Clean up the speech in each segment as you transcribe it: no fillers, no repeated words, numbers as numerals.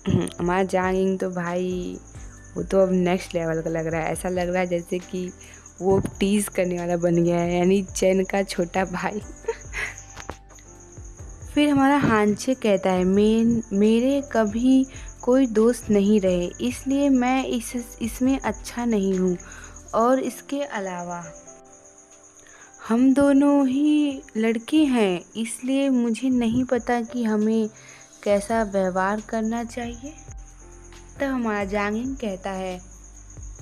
हमारा जांगिंग तो भाई वो तो अब नेक्स्ट लेवल का लग रहा है। ऐसा लग रहा है जैसे कि वो टीज करने वाला बन गया है, यानी चैन का छोटा भाई। फिर हमारा हांचे कहता है मेरे कभी कोई दोस्त नहीं रहे, इसलिए मैं इसमें अच्छा नहीं हूँ। और इसके अलावा हम दोनों ही लड़के हैं, इसलिए मुझे नहीं पता कि हमें कैसा व्यवहार करना चाहिए। तब हमारा जांगिंग कहता है,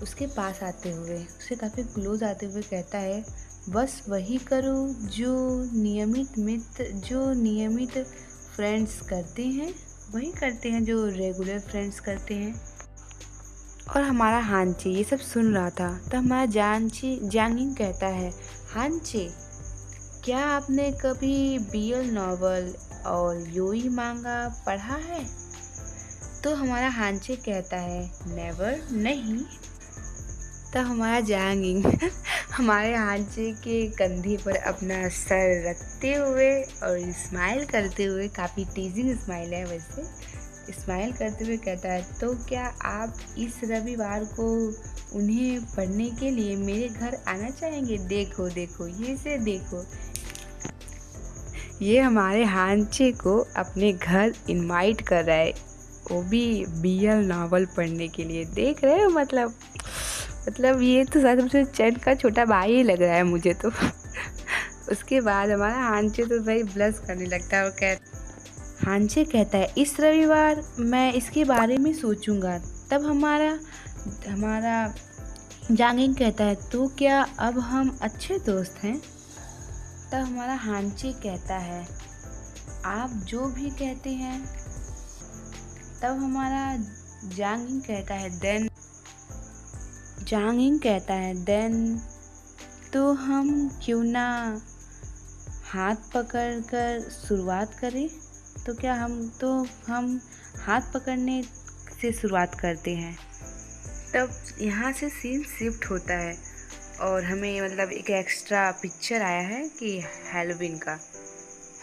उसके पास आते हुए, उससे काफ़ी क्लोज आते हुए कहता है, बस वही करो जो नियमित फ्रेंड्स करते हैं, वही करते हैं जो रेगुलर फ्रेंड्स करते हैं। और हमारा हांचे ये सब सुन रहा था। तो हमारा जांगिंग कहता है, हांचे क्या आपने कभी बीएल नॉवल और योई मांगा पढ़ा है? तो हमारा हांचे कहता है, नेवर, नहीं। तब हमारा जांगिंग हमारे हांचे के कंधे पर अपना सर रखते हुए और स्माइल करते हुए, काफ़ी टीजिंग स्माइल है वैसे, स्माइल करते हुए कहता है, तो क्या आप इस रविवार को उन्हें पढ़ने के लिए मेरे घर आना चाहेंगे? देखो देखो ये से देखो, ये हमारे हांचे को अपने घर इनवाइट कर रहा है, वो भी बीएल नावल पढ़ने के लिए। देख रहे हो, मतलब ये तो सबसे चैन का छोटा भाई ही लग रहा है मुझे तो। उसके बाद हमारा हांचे तो भाई ब्लश करने लगता है और हांचे कहता है, इस रविवार मैं इसके बारे में सोचूंगा। तब हमारा जांगिंग कहता है, तो क्या अब हम अच्छे दोस्त हैं? तब हमारा हांचे कहता है, आप जो भी कहते हैं। तब हमारा जांगिंग कहता है देन तो हम क्यों ना हाथ पकड़ कर शुरुआत करें? तो क्या हम हाथ पकड़ने से शुरुआत करते हैं। तब यहाँ से सीन शिफ्ट होता है और हमें मतलब एक एक्स्ट्रा पिक्चर आया है कि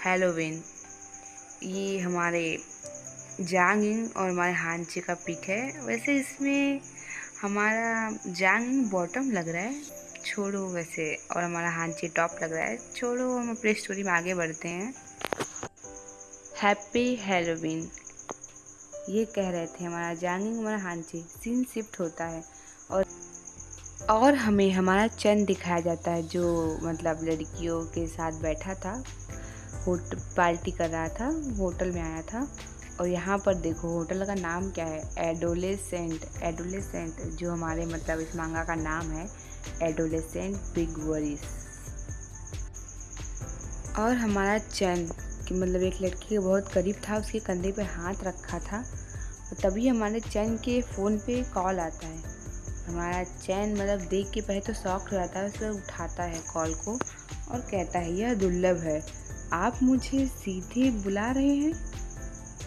हेलोवीन। ये हमारे जांगिंग और हमारे हांचे का पिक है। वैसे इसमें हमारा जांगिंग बॉटम लग रहा है, छोड़ो वैसे, और हमारा हांचे टॉप लग रहा है, छोड़ो। हम अपनी स्टोरी में आगे बढ़ते हैं। हैप्पी हेलोवीन, ये कह रहे थे हमारा जांगिंग, हमारा हांचे। सीन शिफ्ट होता है और हमें हमारा चंद दिखाया जाता है, जो मतलब लड़कियों के साथ बैठा था, पार्टी कर रहा था, होटल में आया था। और यहाँ पर देखो होटल का नाम क्या है, एडोलेसेंट, जो हमारे मतलब इस मांगा का नाम है, एडोलेसेंट बिग वरीज। और हमारा चंद कि मतलब एक लड़की के बहुत करीब था, उसके कंधे पे हाथ रखा था, और तभी हमारे चैन के फ़ोन पे कॉल आता है। हमारा चैन मतलब देख के पहले तो शॉक हो जाता है, उसके बाद उठाता है कॉल को और कहता है, यह दुर्लभ है, आप मुझे सीधे बुला रहे हैं?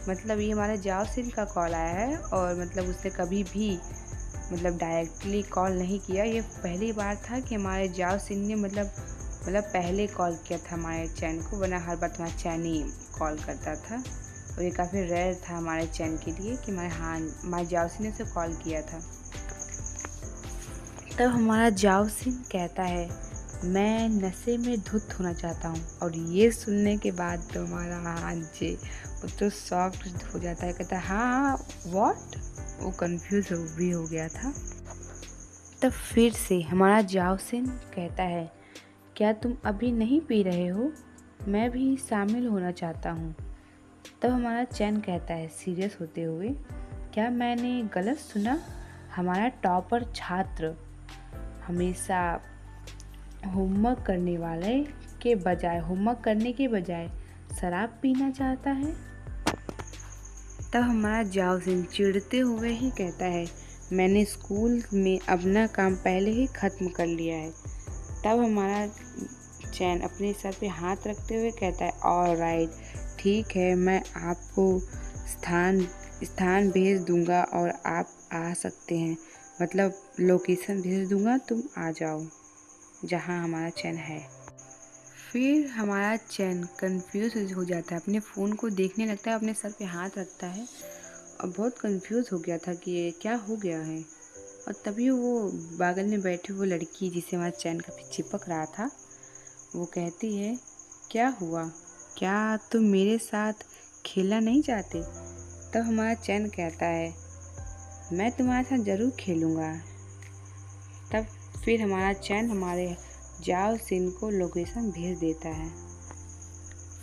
मतलब ये हमारे जाओ सिंह का कॉल आया है और मतलब उसने कभी भी मतलब डायरेक्टली कॉल नहीं किया। ये पहली बार था कि हमारे जाओ सिंह ने मतलब पहले कॉल किया था हमारे चैन को, वरना हर बार तुम्हारा चैन ही कॉल करता था। और ये काफ़ी रेयर था हमारे चैन के लिए कि हमारे जाओ सिंह ने उसे कॉल किया था। तब हमारा जाओ सिंह कहता है, मैं नशे में धुत होना चाहता हूँ। और ये सुनने के बाद तो हमारा हांचे वो तो शॉक हो जाता है, कहता है, हाँ व्हाट, वो कंफ्यूज भी हो गया था। तब फिर से हमारा जाओ सिंह कहता है, क्या तुम अभी नहीं पी रहे हो? मैं भी शामिल होना चाहता हूँ। तब हमारा चैन कहता है सीरियस होते हुए, क्या मैंने गलत सुना? हमारा टॉपर छात्र हमेशा होमवर्क करने के बजाय शराब पीना चाहता है? तब हमारा जाओ सिंह चिढ़ते हुए ही कहता है, मैंने स्कूल में अपना काम पहले ही ख़त्म कर लिया है। तब हमारा चैन अपने सर पे हाथ रखते हुए कहता है, ऑलराइट, ठीक है, मैं आपको स्थान भेज दूंगा और आप आ सकते हैं, मतलब लोकेशन भेज दूंगा, तुम आ जाओ जहां हमारा चैन है। फिर हमारा चैन कंफ्यूज हो जाता है, अपने फ़ोन को देखने लगता है, अपने सर पे हाथ रखता है अब बहुत कंफ्यूज हो गया था कि ये क्या हो गया है। और तभी वो बगल में बैठी वो लड़की जिसे हमारा चैन काफ़ी चिपक रहा था, वो कहती है, क्या हुआ, क्या तुम मेरे साथ खेलना नहीं चाहते? तब हमारा चैन कहता है, मैं तुम्हारे साथ ज़रूर खेलूँगा। तब फिर हमारा चैन हमारे जाओ सिन को लोकेशन भेज देता है।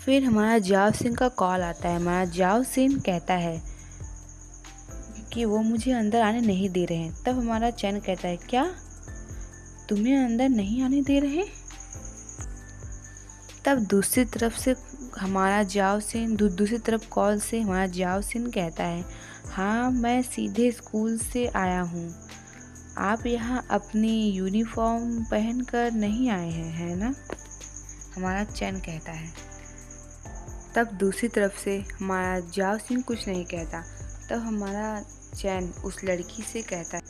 फिर हमारा जाओ सिन का कॉल आता है। हमारा जाओ सिन कहता है कि वो मुझे अंदर आने नहीं दे रहे हैं। तब हमारा चैन कहता है, क्या तुम्हें अंदर नहीं आने दे रहे? तब दूसरी तरफ से हमारा जाओ सिन दूसरी तरफ कॉल से हमारा जाओ सिन कहता है, हाँ मैं सीधे स्कूल से आया हूँ, आप यहाँ अपनी यूनिफॉर्म पहनकर नहीं आए हैं, है ना? हमारा चैन कहता है। तब दूसरी तरफ से हमारा जाओ सिन कुछ नहीं कहता। तब हमारा चैन उस लड़की से कहता है,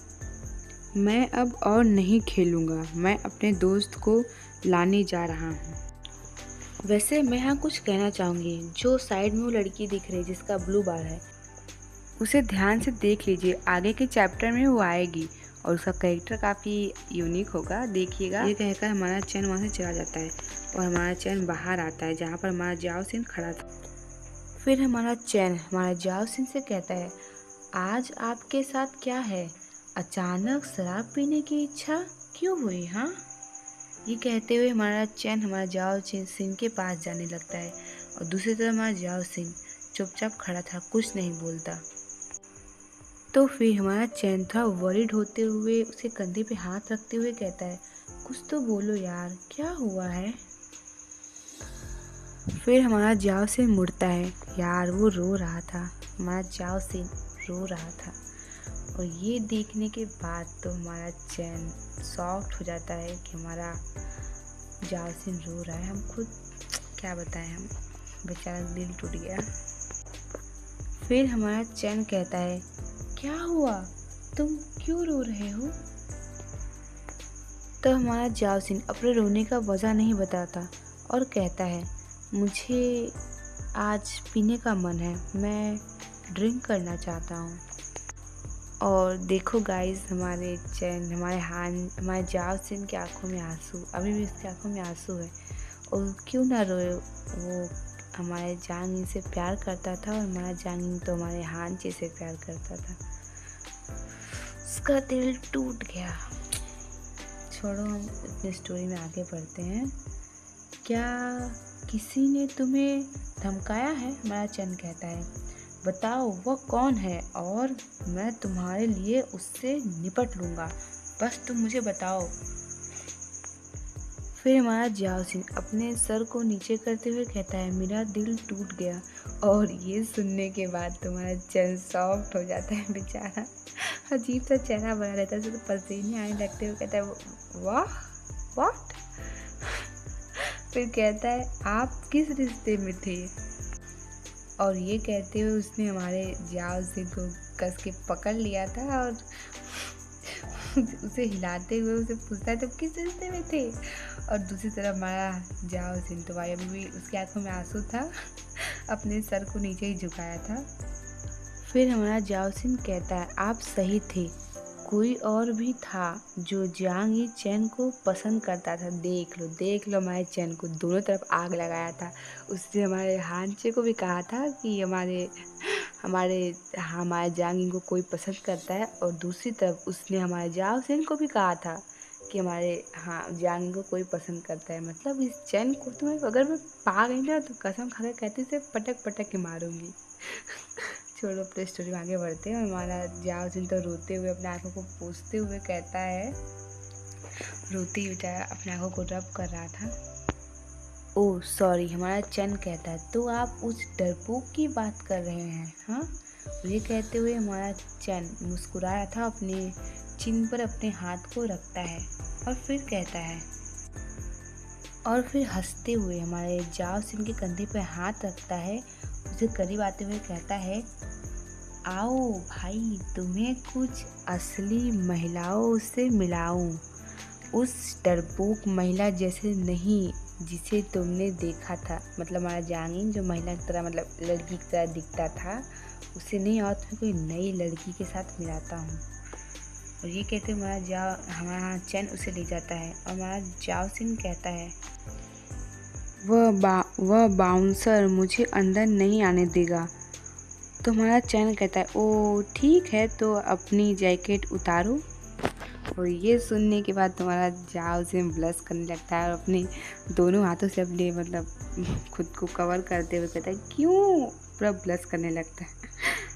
मैं अब और नहीं खेलूँगा, मैं अपने दोस्त को लाने जा रहा हूँ। वैसे मैं यहाँ कुछ कहना चाहूँगी, जो साइड में वो लड़की दिख रही जिसका ब्लू बार है, उसे ध्यान से देख लीजिए, आगे के चैप्टर में वो आएगी और उसका कैरेक्टर काफ़ी यूनिक होगा, देखिएगा। ये कहकर हमारा चैन वहाँ से चला जाता है और हमारा चैन बाहर आता है जहाँ पर हमारा जाओ सिन खड़ा था। फिर हमारा चैन हमारा जाओ सिन से कहता है, आज आपके साथ क्या है, अचानक शराब पीने की इच्छा क्यों हुई? हाँ, ये कहते हुए हमारा चैन हमारा जाओ सिन के पास जाने लगता है और दूसरी तरफ हमारा जाओ सिन चुपचाप खड़ा था, कुछ नहीं बोलता। तो फिर हमारा चैन थोड़ा वरीड होते हुए उसके कंधे पे हाथ रखते हुए कहता है, कुछ तो बोलो यार, क्या हुआ है? फिर हमारा जाओ सिन मुड़ता है। यार वो रो रहा था, हमारा जाओ सिन रो रहा था। और ये देखने के बाद तो हमारा चैन सॉफ्ट हो जाता है कि हमारा जाओ सिन रो रहा है। हम खुद क्या बताएं, हम बेचारा दिल टूट गया। फिर हमारा चैन कहता है, क्या हुआ, तुम क्यों रो रहे हो? तो हमारा जाओ सिन अपने रोने का वजह नहीं बताता और कहता है, मुझे आज पीने का मन है, मैं ड्रिंक करना चाहता हूँ। और देखो गाइस, हमारे चैन हमारे जाओ सिन की आंखों में आंसू, अभी भी उसकी आंखों में आंसू है। और क्यों ना रोए, वो हमारे जांग से प्यार करता था और हमारा जांग तो हमारे हांचे से प्यार करता था। उसका दिल टूट गया। छोड़ो, हम अपनी स्टोरी में आगे बढ़ते हैं। क्या किसी ने तुम्हें धमकाया है? हमारा चैन कहता है, बताओ वह कौन है और मैं तुम्हारे लिए उससे निपट लूँगा, बस तुम मुझे बताओ। फिर हमारा जाओ सिन अपने सर को नीचे करते हुए कहता है, मेरा दिल टूट गया। और ये सुनने के बाद तुम्हारा चैन सॉफ्ट हो जाता है, बेचारा अजीब सा चेहरा बना रहता है, तो पसीने आने लगते हुए कहता है, वाह व्हाट। फिर कहता है, आप किस रिश्ते में थे? और ये कहते हुए उसने हमारे जाओ सिन को कस के पकड़ लिया था और उसे हिलाते हुए उसे पूछता है, तुम किस रिश्ते में थे? और दूसरी तरफ हमारा जाओ सिन तो भाई अभी भी उसकी आंखों में आंसू था, अपने सर को नीचे ही झुकाया था। फिर हमारा जाओ सिन कहता है, आप सही थे, कोई और भी था जो जांग यी चैन को पसंद करता था। देख लो हमारे चैन को दोनों तरफ आग लगाया था। उसने हमारे हांचे को भी कहा था कि हमारे जांग को कोई पसंद करता है, और दूसरी तरफ उसने हमारे जाओ सिन को भी कहा था कि हमारे जांग को कोई पसंद करता है। मतलब इस चैन को तुम्हें अगर मैं पा गई ना तो कसम खा कर कहती से पटक के मारूंगी। छोड़ो, अपने स्टोरी में आगे बढ़ते हैं। और हमारा जाओ सिन तो रोते हुए अपने आंखों को पोंछते हुए कहता है, रोती बेचारा अपने आंखों को रब कर रहा था। ओह सॉरी, हमारा चैन कहता है, तो आप उस डरपोक की बात कर रहे हैं? हाँ। ये कहते हुए हमारा चैन मुस्कुराया था, अपने चिन पर अपने हाथ को रखता है और फिर कहता है, और फिर हंसते हुए हमारे जाओ सिन के कंधे पर हाथ रखता है, उसे करीब आते हुए कहता है, आओ भाई, तुम्हें कुछ असली महिलाओं से मिलाऊं, उस डरपोक महिला जैसे नहीं जिसे तुमने देखा था। मतलब हमारा जांगिन जो महिला की तरह, मतलब लड़की की तरह दिखता था, उससे नहीं और तुम्हें कोई नई लड़की के साथ मिलाता हूँ। और ये कहते हमारा चैन उसे ले जाता है और हमारा जाओ सिंह कहता है वह बाउंसर मुझे अंदर नहीं आने देगा। तो हमारा चैन कहता है ओ ठीक है, तो अपनी जैकेट उतारो। और ये सुनने के बाद तुम्हारा जाओ सिंह ब्लश करने लगता है और अपने दोनों हाथों से अपने खुद को कवर करते हुए कहता है क्यों, पूरा ब्लश करने लगता है।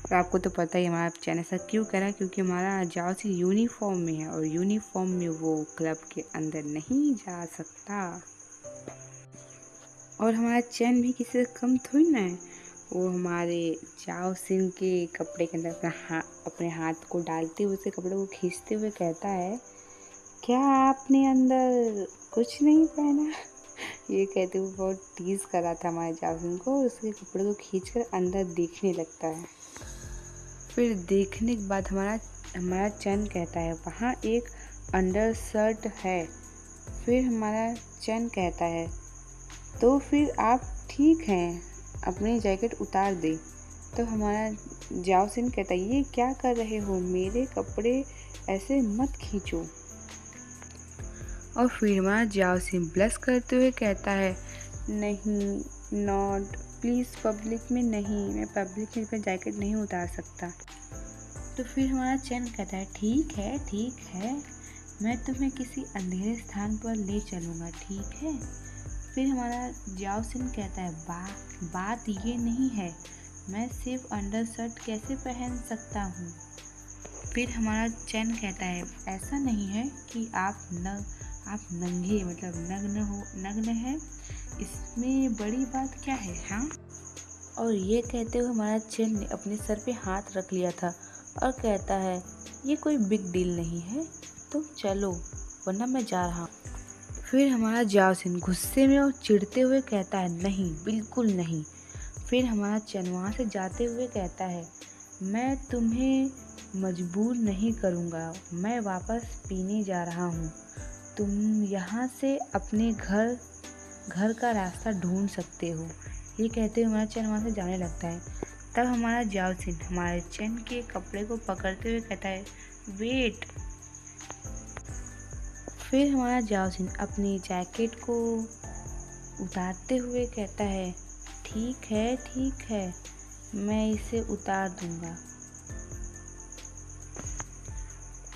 और आपको तो पता ही हमारा चैन ऐसा क्यों करा, क्योंकि हमारा जाओ सिंह यूनिफॉर्म में है और यूनिफॉर्म में वो क्लब के अंदर नहीं जा सकता। और हमारा चैन भी किसी से कम थोड़ी ना है। वो हमारे जाओ सिंह के कपड़े के अंदर अपने हाथ को डालते हुए उसे कपड़े को खींचते हुए कहता है क्या आपने अंदर कुछ नहीं पहना। ये कहते हुए बहुत टीज कर रहा था हमारे जाओ सिंह को और उसके कपड़े को खींचकर अंदर देखने लगता है। फिर देखने के बाद हमारा चैन कहता है वहाँ एक अंडर शर्ट है। फिर हमारा चैन कहता है तो फिर आप ठीक हैं, अपनी जैकेट उतार दे। तो हमारा जाओ सिंह कहता है ये क्या कर रहे हो, मेरे कपड़े ऐसे मत खींचो। और फिर हमारा जाओ सिंह ब्लश करते हुए कहता है नहीं, नॉट प्लीज़, पब्लिक में नहीं, मैं पब्लिक में अपनी जैकेट नहीं उतार सकता। तो फिर हमारा चैन कहता है ठीक है, मैं तुम्हें किसी अंधेरे स्थान पर ले चलूँगा, ठीक है। फिर हमारा जाओ सिंह कहता है बात ये नहीं है, मैं सिर्फ अंडर शर्ट कैसे पहन सकता हूँ। फिर हमारा चैन कहता है ऐसा नहीं है कि आप नंगे नग्न है, इसमें बड़ी बात क्या है, हाँ। और ये कहते हुए हमारा चैन ने अपने सर पे हाथ रख लिया था और कहता है ये कोई बिग डील नहीं है, तुम चलो वरना मैं जा रहा हूँ। फिर हमारा जाओ सिंह गुस्से में और चिढ़ते हुए कहता है नहीं, बिल्कुल नहीं। फिर हमारा चैन वहाँ से जाते हुए कहता है मैं तुम्हें मजबूर नहीं करूँगा, मैं वापस पीने जा रहा हूँ, तुम यहाँ से अपने घर का रास्ता ढूंढ सकते हो। ये कहते हुए हमारा चैन वहाँ से जाने लगता है। तब हमारा जाओ सिंह हमारे चैन के कपड़े को पकड़ते हुए कहता है वेट। फिर हमारा जाओ सिंह अपनी जैकेट को उतारते हुए कहता है ठीक है, मैं इसे उतार दूंगा।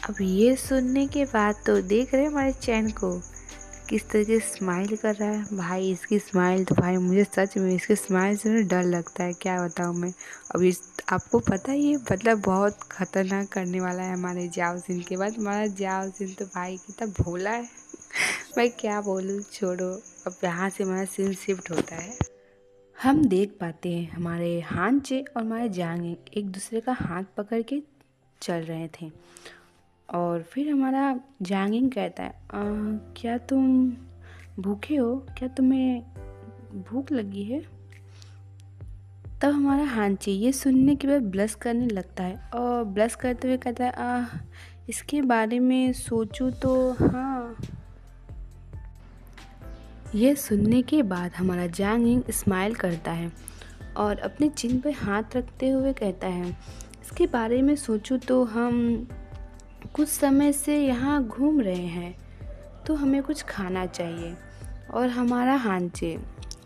अब ये सुनने के बाद तो देख रहे हैं हमारे चैन को किस तरीके से स्माइल कर रहा है। भाई इसकी स्माइल तो भाई मुझे सच में इसकी स्माइल से डर लगता है, क्या बताऊँ मैं। अब इस आपको पता ही है बहुत खतरनाक करने वाला है हमारे जाओ सिंह के बाद। हमारा जाओ सिंह तो भाई कितना भोला है, मैं क्या बोलूँ, छोड़ो। अब यहाँ से हमारा सीन शिफ्ट होता है। हम देख पाते हैं हमारे हांचे और हमारे जांगे एक दूसरे का हाथ पकड़ के चल रहे थे। और फिर हमारा जांगिंग कहता है क्या तुम भूखे हो, क्या तुम्हें भूख लगी है। तब हमारा हांची ये सुनने के बाद ब्लश करने लगता है और ब्लश करते हुए कहता है इसके बारे में सोचूं तो हाँ। यह सुनने के बाद हमारा जांगिंग स्माइल करता है और अपने चिन पर हाथ रखते हुए कहता है इसके बारे में सोचूं तो हम कुछ समय से यहाँ घूम रहे हैं तो हमें कुछ खाना चाहिए। और हमारा हांचे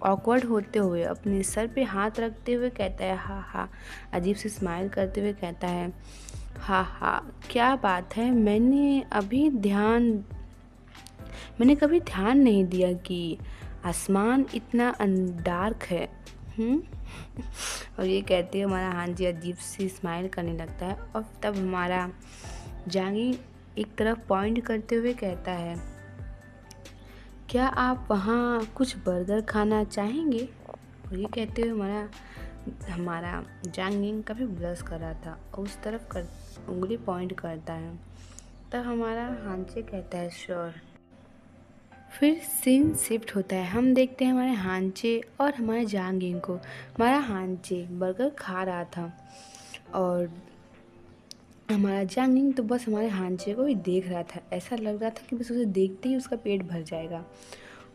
ऑकवर्ड होते हुए अपने सर पे हाथ रखते हुए कहता है हाँ, अजीब से स्माइल करते हुए कहता है हाँ, क्या बात है, मैंने कभी ध्यान नहीं दिया कि आसमान इतना डार्क है। और ये कहते हुए हमारा हांजी अजीब सी स्माइल करने लगता है। और तब हमारा जांगी एक तरफ पॉइंट करते हुए कहता है क्या आप वहाँ कुछ बर्गर खाना चाहेंगे। और ये कहते हुए हमारा जांगिंग काफ़ी ब्लश कर रहा था और उस तरफ उंगली पॉइंट करता है। तब हमारा हांचे कहता है श्योर। फिर सीन शिफ्ट होता है, हम देखते हैं हमारे हांचे और हमारे जांगिंग को। हमारा हांचे बर्गर खा रहा था और हमारा जांगिंग तो बस हमारे हांचे को ही देख रहा था। ऐसा लग रहा था कि बस उसे देखते ही उसका पेट भर जाएगा।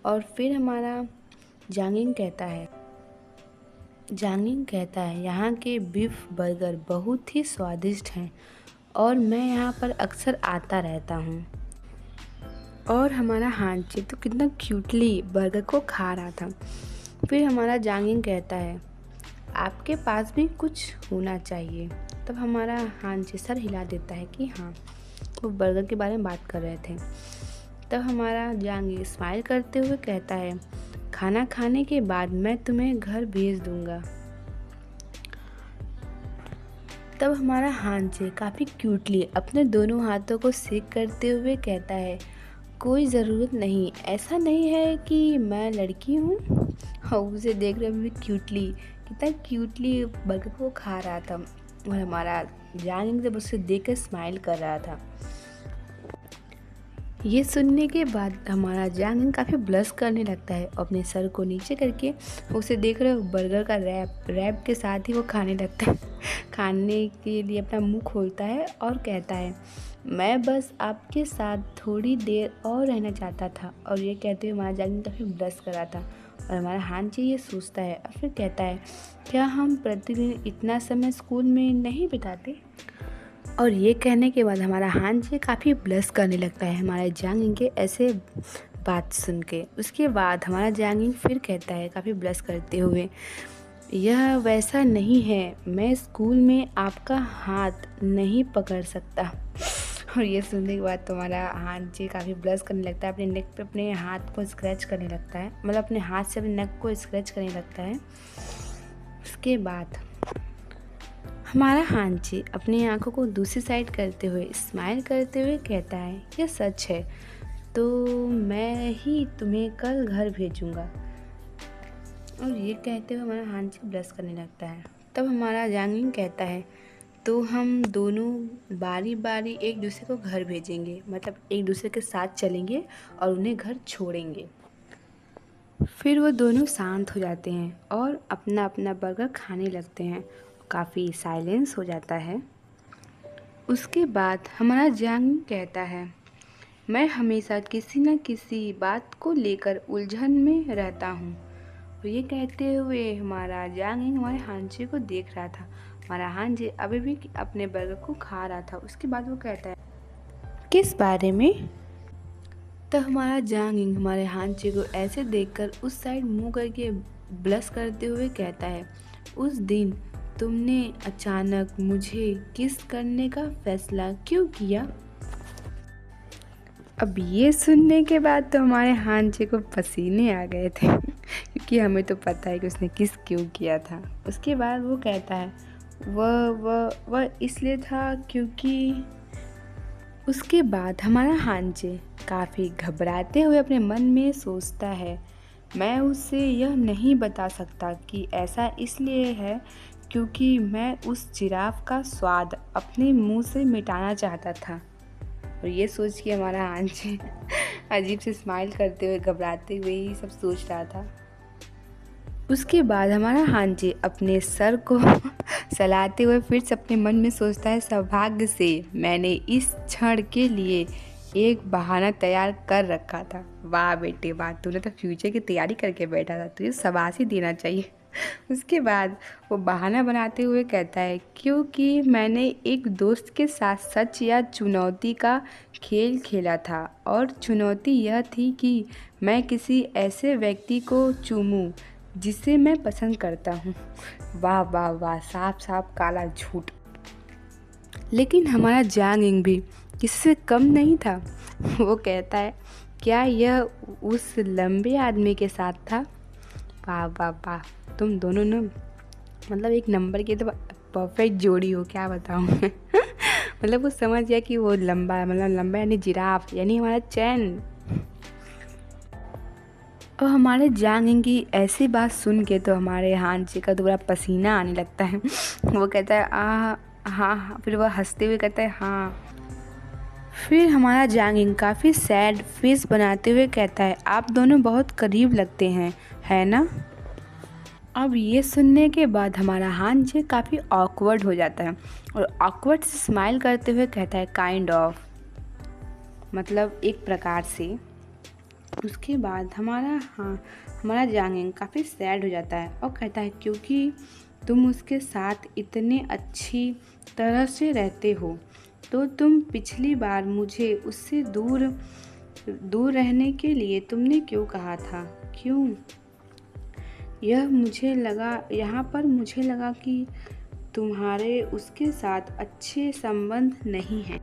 और फिर हमारा जांगिंग कहता है जांगिंग कहता है यहाँ के बीफ बर्गर बहुत ही स्वादिष्ट हैं और मैं यहाँ पर अक्सर आता रहता हूँ। और हमारा हांची तो कितना क्यूटली बर्गर को खा रहा था। फिर हमारा जांगिंग कहता है आपके पास भी कुछ होना चाहिए। तब हमारा हांची सर हिला देता है कि हाँ, वो बर्गर के बारे में बात कर रहे थे। तब हमारा जांगिंग स्माइल करते हुए कहता है खाना खाने के बाद मैं तुम्हें घर भेज दूंगा। तब हमारा हांचे काफ़ी क्यूटली अपने दोनों हाथों को शेक करते हुए कहता है कोई ज़रूरत नहीं, ऐसा नहीं है कि मैं लड़की हूँ। और उसे देख रहे भी क्यूटली, कितना क्यूटली बर्गर को खा रहा था और हमारा जांगिंग जब उसे देख कर स्माइल कर रहा था। ये सुनने के बाद हमारा जांगिंग काफ़ी ब्लश करने लगता है और अपने सर को नीचे करके उसे देख रहे बर्गर का रैप के साथ ही वो खाने लगता है। खाने के लिए अपना मुंह खोलता है और कहता है मैं बस आपके साथ थोड़ी देर और रहना चाहता था। और ये कहते हुए हमारा जांगिंग काफ़ी ब्लश कर रहा था और हमारा हांची ये सोचता है और फिर कहता है क्या हम प्रतिदिन इतना समय स्कूल में नहीं बिताते। और ये कहने के बाद हमारा हांची काफ़ी ब्लश करने लगता है हमारे जांगिंग के ऐसे बात सुन के। उसके बाद हमारा जांगिंग फिर कहता है काफ़ी ब्लश करते हुए यह वैसा नहीं है, मैं स्कूल में आपका हाथ नहीं पकड़ सकता। और ये सुनने के बाद तुम्हारा हांची काफ़ी ब्लश करने लगता है, अपने नेक पे अपने हाथ को स्क्रैच करने लगता है, मतलब अपने हाथ से अपने नेक को स्क्रैच करने लगता है। उसके बाद हमारा हांची अपनी आंखों को दूसरी साइड करते हुए स्माइल करते हुए कहता है यह सच है तो मैं ही तुम्हें कल घर भेजूंगा। और ये कहते हुए हमारा हांची ब्लश करने लगता है। तब हमारा जांगिंग कहता है तो हम दोनों बारी बारी एक दूसरे को घर भेजेंगे, मतलब एक दूसरे के साथ चलेंगे और उन्हें घर छोड़ेंगे। फिर वो दोनों शांत हो जाते हैं और अपना अपना बर्गर खाने लगते हैं। काफ़ी साइलेंस हो जाता है। उसके बाद हमारा जांगिंग कहता है मैं हमेशा किसी न किसी बात को लेकर उलझन में रहता हूँ। और ये कहते हुए हमारा जांगिंग हमारे हांची को देख रहा था। हमारा हांची अभी भी अपने बर्गर को खा रहा था। उसके बाद वो कहता है किस बारे में। तो हमारा जांगिंग हमारे हांची को ऐसे देखकर उस साइड मुंह करके ब्लश करते हुए कहता है उस दिन तुमने अचानक मुझे किस करने का फैसला क्यों किया। अब ये सुनने के बाद तो हमारे हांचे को पसीने आ गए थे क्योंकि हमें तो पता है कि उसने किस क्यों किया था। उसके बाद वो कहता है वह इसलिए था क्योंकि। उसके बाद हमारा हांचे काफ़ी घबराते हुए अपने मन में सोचता है मैं उसे यह नहीं बता सकता कि ऐसा इसलिए है क्योंकि मैं उस जिराफ का स्वाद अपने मुंह से मिटाना चाहता था। और ये सोच के हमारा हांची अजीब से स्माइल करते हुए घबराते हुए ही सब सोच रहा था। उसके बाद हमारा हांची अपने सर को सहलाते हुए फिर से अपने मन में सोचता है सौभाग्य से मैंने इस क्षण के लिए एक बहाना तैयार कर रखा था। वाह बेटे वाह, तूने तो फ्यूचर की तैयारी करके बैठा था, तुझे शाबाशी देना चाहिए। उसके बाद वो बहाना बनाते हुए कहता है क्योंकि मैंने एक दोस्त के साथ सच या चुनौती का खेल खेला था और चुनौती यह थी कि मैं किसी ऐसे व्यक्ति को चूमूं जिसे मैं पसंद करता हूँ। वाह वाह वाह, साफ साफ काला झूठ। लेकिन हमारा जांगिंग भी किसी से कम नहीं था। वो कहता है क्या यह उस लंबे आदमी के साथ था। वाह वाह वाह, तुम दोनों ना मतलब एक नंबर की तो परफेक्ट जोड़ी हो, क्या बताऊँ मैं। मतलब वो समझ गया कि वो लंबा, मतलब लंबा यानी जिराफ यानी हमारा चैन। और हमारे जांगिंग की ऐसी बात सुन के तो हमारे हांची का दोबारा पसीना आने लगता है। वो कहता है हाँ। फिर वह हंसते हुए कहता है हाँ। फिर हमारा जांगिंग काफ़ी सैड फेस बनाते हुए कहता है आप दोनों बहुत करीब लगते हैं, है ना। अब ये सुनने के बाद हमारा हांची काफ़ी ऑकवर्ड हो जाता है और ऑकवर्ड से स्माइल करते हुए कहता है काइंड ऑफ, मतलब एक प्रकार से। उसके बाद हमारा हमारा जांगिंग काफ़ी सैड हो जाता है और कहता है क्योंकि तुम उसके साथ इतने अच्छी तरह से रहते हो, तो तुम पिछली बार मुझे उससे दूर दूर रहने के लिए तुमने क्यों कहा था? क्यों? यहाँ पर मुझे लगा कि तुम्हारे उसके साथ अच्छे संबंध नहीं हैं।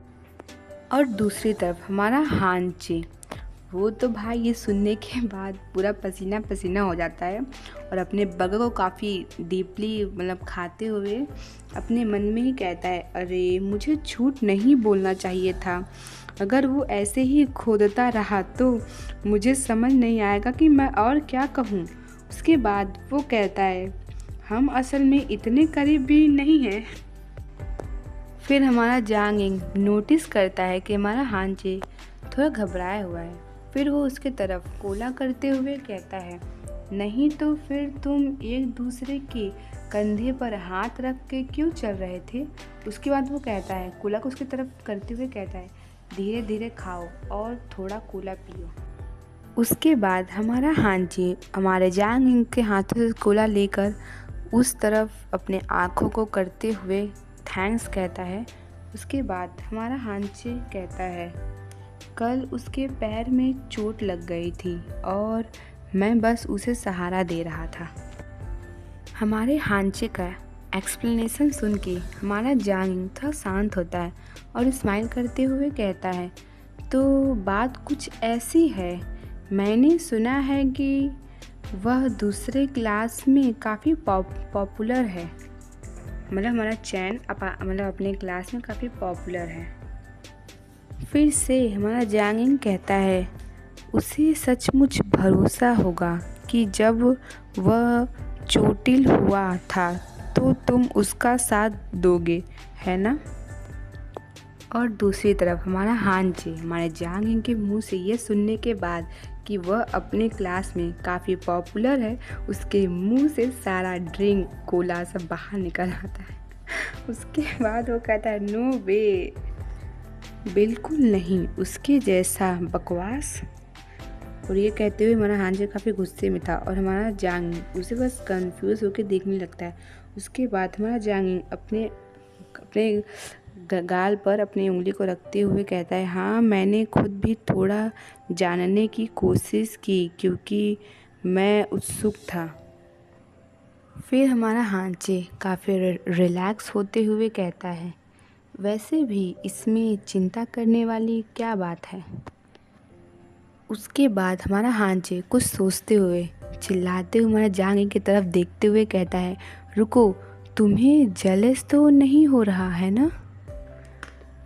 और दूसरी तरफ हमारा हांचे, वो तो भाई ये सुनने के बाद पूरा पसीना पसीना हो जाता है और अपने बर्गर को काफ़ी डीपली खाते हुए अपने मन में ही कहता है, अरे मुझे झूठ नहीं बोलना चाहिए था। अगर वो ऐसे ही खोदता रहा तो मुझे समझ नहीं आएगा कि मैं और क्या कहूँ। उसके बाद वो कहता है, हम असल में इतने करीब भी नहीं हैं। फिर हमारा जांगिंग नोटिस करता है कि हमारा हांचे थोड़ा घबराया हुआ है। फिर वो उसके तरफ कोला करते हुए कहता है, नहीं तो फिर तुम एक दूसरे के कंधे पर हाथ रख के क्यों चल रहे थे? उसके बाद वो कहता है, कोला को उसकी तरफ करते हुए कहता है, धीरे धीरे खाओ और थोड़ा कोला पियो। उसके बाद हमारा हांचे हमारे जांगिंग के हाथों से कोला लेकर उस तरफ अपने आँखों को करते हुए थैंक्स कहता है। उसके बाद हमारा हांचे कहता है, कल उसके पैर में चोट लग गई थी और मैं बस उसे सहारा दे रहा था। हमारे हांचे का एक्सप्लेनेशन सुन के हमारा जांगिंग थोड़ा शांत होता है और स्माइल करते हुए कहता है, तो बात कुछ ऐसी है, मैंने सुना है कि वह दूसरे क्लास में काफ़ी पॉपुलर है। हमारा चैन अपने क्लास में काफ़ी पॉपुलर है। फिर से हमारा जांगिंग कहता है, उसे सचमुच भरोसा होगा कि जब वह चोटिल हुआ था तो तुम उसका साथ दोगे, है ना? और दूसरी तरफ हमारा हांचे हमारे जांगिंग के मुंह से ये सुनने के बाद कि वह अपने क्लास में काफ़ी पॉपुलर है, उसके मुंह से सारा ड्रिंक कोला सब बाहर निकल आता है। उसके बाद वो कहता है, नो वे, बिल्कुल नहीं, उसके जैसा बकवास। और ये कहते हुए हमारा हांचे काफ़ी गुस्से में था और हमारा जांगिंग उसे बस कंफ्यूज होकर देखने लगता है। उसके बाद हमारा जांगिंग अपने गाल पर अपनी उंगली को रखते हुए कहता है, हाँ मैंने खुद भी थोड़ा जानने की कोशिश की क्योंकि मैं उत्सुक था। फिर हमारा हांचे काफ़ी रिलैक्स होते हुए कहता है, वैसे भी इसमें चिंता करने वाली क्या बात है? उसके बाद हमारा हांचे कुछ सोचते हुए चिल्लाते हुए हमारा जांगिंग की तरफ देखते हुए कहता है, रुको, तुम्हें जेलस तो नहीं हो रहा है ना?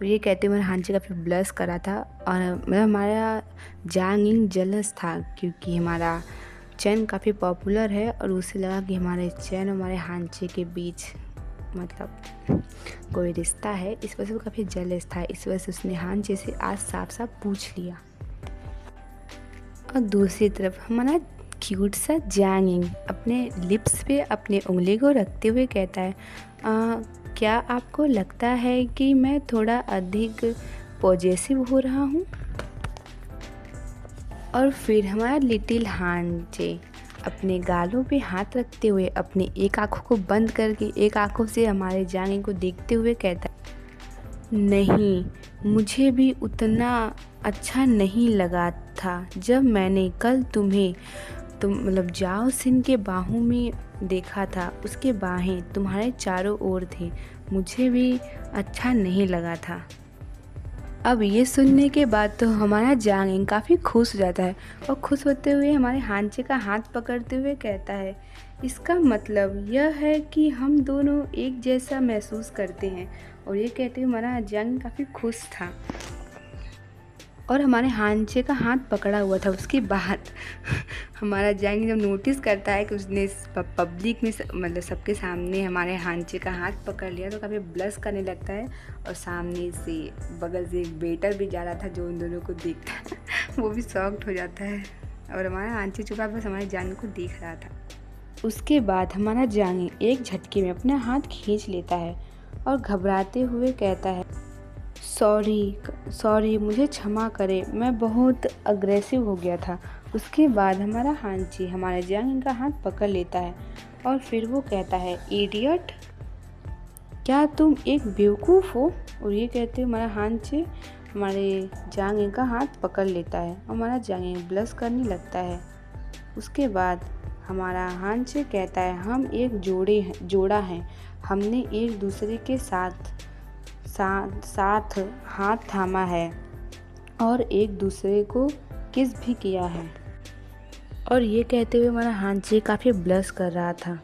ये कहते हुए हमारा हांचे काफ़ी ब्लश करा था और हमारा जांगिंग जेलस था क्योंकि हमारा चैन काफ़ी पॉपुलर है और उसे लगा कि हमारे चैन और हमारे हांचे के बीच कोई रिश्ता है। इस वजह से वो काफ़ी जेलस था। इस वजह से उसने हांचे से आज साफ साफ पूछ लिया। और दूसरी तरफ हमारा क्यूट सा जांगिंग अपने लिप्स पे अपने उंगली को रखते हुए कहता है, क्या आपको लगता है कि मैं थोड़ा अधिक पॉजेसिव हो रहा हूँ? और फिर हमारा लिटिल हांचे अपने गालों पे हाथ रखते हुए अपनी एक आँखों को बंद करके एक आँखों से हमारे जांगिंग को देखते हुए कहता है, नहीं, मुझे भी उतना अच्छा नहीं लगा था जब मैंने कल तुम्हें जाओ सिन के बाहों में देखा था। उसके बाहें तुम्हारे चारों ओर थे, मुझे भी अच्छा नहीं लगा था। अब ये सुनने के बाद तो हमारा जांगिंग काफ़ी खुश हो जाता है और खुश होते हुए हमारे हांचे का हाथ पकड़ते हुए कहता है, इसका मतलब यह है कि हम दोनों एक जैसा महसूस करते हैं। और ये कहते हुए हमारा जांगिंग काफ़ी खुश था और हमारे हांचे का हाथ पकड़ा हुआ था। उसके बाद हमारा जांगिंग जब नोटिस करता है कि उसने पब्लिक में सबके सामने हमारे हांचे का हाथ पकड़ लिया तो काफ़ी ब्लश करने लगता है और सामने से बगल से एक वेटर भी जा रहा था जो उन दोनों को देखता है वो भी शॉक्ड हो जाता है और हमारा हांचे चुका बस हमारे जांगिंग को देख रहा था। उसके बाद हमारा जांगिंग एक झटके में अपना हाथ खींच लेता है और घबराते हुए कहता है, सॉरी, मुझे क्षमा करें, मैं बहुत अग्रेसिव हो गया था उसके बाद हमारा हांची हमारे जांगिंग का हाथ पकड़ लेता है और फिर वो कहता है, इडियट, क्या तुम एक बेवकूफ़ हो। और ये कहते हुए हमारा हांची हमारे जांगिंग का हाथ पकड़ लेता है और हमारा जांगिंग ब्लश करने लगता है। उसके बाद हमारा हांचे कहता है, हम एक जोड़ा हैं, हमने एक दूसरे के साथ हाथ थामा है और एक दूसरे को किस भी किया है। और ये कहते हुए हमारा हांचे काफ़ी ब्लश कर रहा था।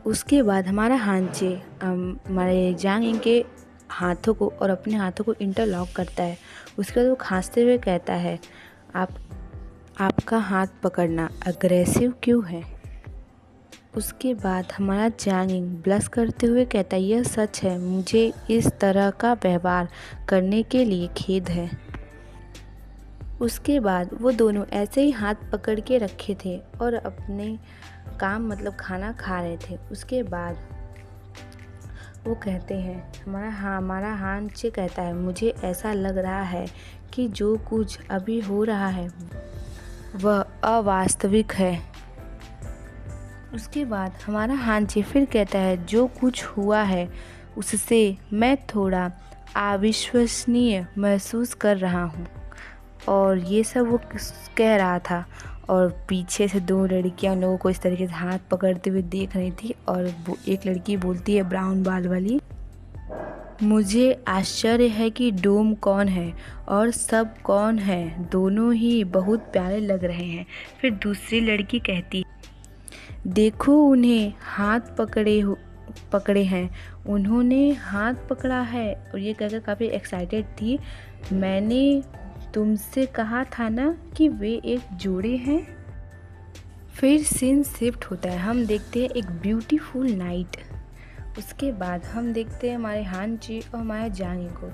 उसके बाद हमारा हांचे हमारे जांगिंग के हाथों को और अपने हाथों को इंटरलॉक करता है। उसके बाद वो खांसते हुए कहता है, आपका हाथ पकड़ना अग्रेसिव क्यों है। उसके बाद हमारा जांगिंग ब्लश करते हुए कहता है, यह सच है, मुझे इस तरह का व्यवहार करने के लिए खेद है। उसके बाद वो दोनों ऐसे ही हाथ पकड़ के रखे थे और अपने काम मतलब खाना खा रहे थे। उसके बाद वो कहते हैं, हमारा हांचे कहता है, मुझे ऐसा लग रहा है कि जो कुछ अभी हो रहा है वह अवास्तविक है। उसके बाद हमारा हांचे फिर कहता है, जो कुछ हुआ है उससे मैं थोड़ा अविश्वसनीय महसूस कर रहा हूँ। और ये सब वो कह रहा था और पीछे से दो लड़कियां लोगों को इस तरीके से हाथ पकड़ते हुए देख रही थी और एक लड़की बोलती है ब्राउन बाल वाली, मुझे आश्चर्य है कि डोम कौन है और सब कौन है, दोनों ही बहुत प्यारे लग रहे हैं। फिर दूसरी लड़की कहती, देखो उन्हें हाथ पकड़े हैं, उन्होंने हाथ पकड़ा है। और ये कहकर काफ़ी एक्साइटेड थी, मैंने तुमसे कहा था ना कि वे एक जोड़े हैं। फिर सीन शिफ्ट होता है, हम देखते हैं एक ब्यूटीफुल नाइट। उसके बाद हम देखते हैं हमारे हांची और हमारे जांगी को,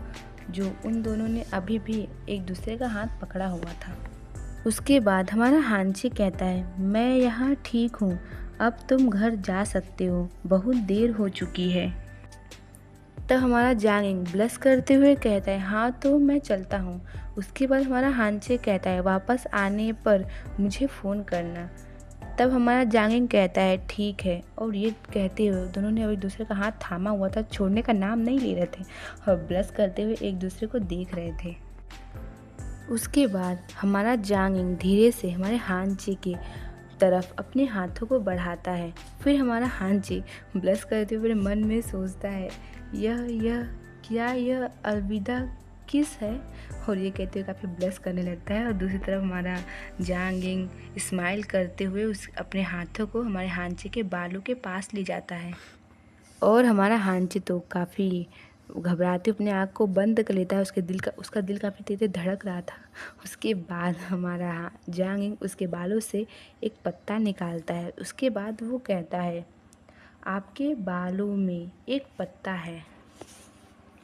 जो उन दोनों ने अभी भी एक दूसरे का हाथ पकड़ा हुआ था। उसके बाद हमारा हांची कहता है, मैं यहाँ ठीक हूँ, अब तुम घर जा सकते हो, बहुत देर हो चुकी है। तब हमारा जांगिंग ब्लश करते हुए कहता है, हाँ तो मैं चलता हूँ। उसके बाद हमारा हांचे कहता है, वापस आने पर मुझे फ़ोन करना। तब हमारा जांगिंग कहता है, ठीक है। और ये कहते हुए दोनों ने अभी दूसरे का हाथ थामा हुआ था, छोड़ने का नाम नहीं ले रहे थे और ब्लश करते हुए एक दूसरे को देख रहे थे। उसके बाद हमारा जांगिंग धीरे से हमारे हांचे की तरफ अपने हाथों को बढ़ाता है। फिर हमारा हांची ब्लश करते हुए मन में सोचता है, यह अलविदा किस है। और ये कहते हुए काफ़ी ब्लश करने लगता है और दूसरी तरफ हमारा जांगिंग स्माइल करते हुए अपने हाथों को हमारे हांचे के बालों के पास ले जाता है। और हमारा हांची तो काफ़ी घबराते अपने आँख को बंद कर लेता है, उसका दिल काफ़ी तेज़ धड़क रहा था। उसके बाद हमारा जांगिंग उसके बालों से एक पत्ता निकालता है। उसके बाद वो कहता है, आपके बालों में एक पत्ता है।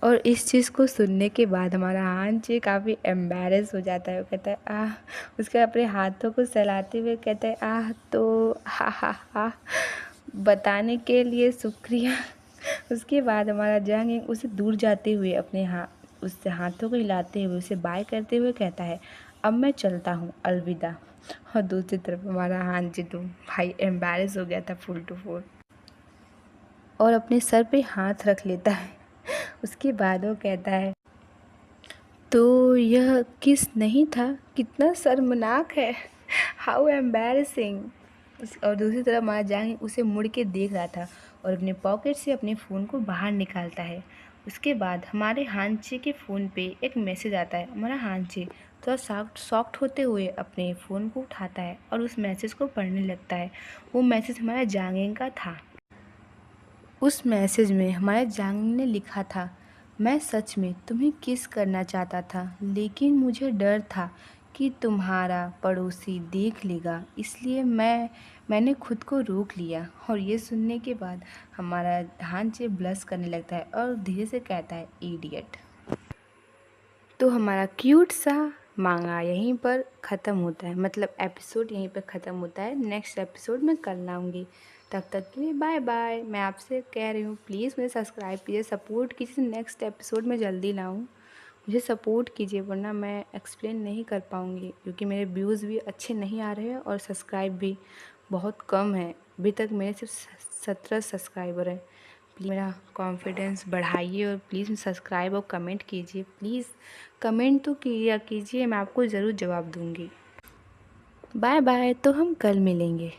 और इस चीज़ को सुनने के बाद हमारा हांची काफ़ी एम्बैरेस हो जाता है। वो कहता है आह, उसके अपने हाथों को सहलाते हुए कहता है, आह तो हा हा हा, बताने के लिए शुक्रिया। उसके बाद हमारा जांगिंग उसे दूर जाते हुए उससे हाथों को हिलाते हुए उसे बाय करते हुए कहता है, अब मैं चलता हूँ, अलविदा। और दूसरी तरफ हमारा हांची तो भाई एम्बैरेस हो गया था फुल टू फुल और अपने सर पे हाथ रख लेता है। उसके बाद वो कहता है, तो यह किस नहीं था, कितना शर्मनाक है, हाउ एम्बैरेसिंग। और दूसरी तरफ हमारा जांगिंग उसे मुड़ के देख रहा था और अपने पॉकेट से अपने फ़ोन को बाहर निकालता है। उसके बाद हमारे हांचे के फ़ोन पे एक मैसेज आता है। हमारा हांचे थोड़ा शॉक्ड होते हुए अपने फ़ोन को उठाता है और उस मैसेज को पढ़ने लगता है। वो मैसेज हमारा जांगिंग का था। उस मैसेज में हमारे जांगिंग ने लिखा था, मैं सच में तुम्हें किस करना चाहता था, लेकिन मुझे डर था कि तुम्हारा पड़ोसी देख लेगा, इसलिए मैंने खुद को रोक लिया। और ये सुनने के बाद हमारा हांचे ब्लश करने लगता है और धीरे से कहता है, इडियट। तो हमारा क्यूट सा मांगा यहीं पर ख़त्म होता है, मतलब एपिसोड यहीं पर ख़त्म होता है। नेक्स्ट एपिसोड में कल लाऊंगी, तब तक के लिए बाय बाय। मैं आपसे कह रही हूँ प्लीज़ मुझे सब्सक्राइब कीजिए, सपोर्ट कीजिए, नेक्स्ट एपिसोड में जल्दी लाऊं। मुझे सपोर्ट कीजिए, वरना मैं एक्सप्लेन नहीं कर पाऊँगी, क्योंकि मेरे व्यूज़ भी अच्छे नहीं आ रहे हैं और सब्सक्राइब भी बहुत कम है। अभी तक मेरे सिर्फ 17 सब्सक्राइबर हैं। प्लीज़ मेरा कॉन्फिडेंस बढ़ाइए और प्लीज़ सब्सक्राइब और कमेंट कीजिए। प्लीज़ कमेंट तो किया कीजिए, मैं आपको ज़रूर जवाब दूँगी। बाय बाय, तो हम कल मिलेंगे।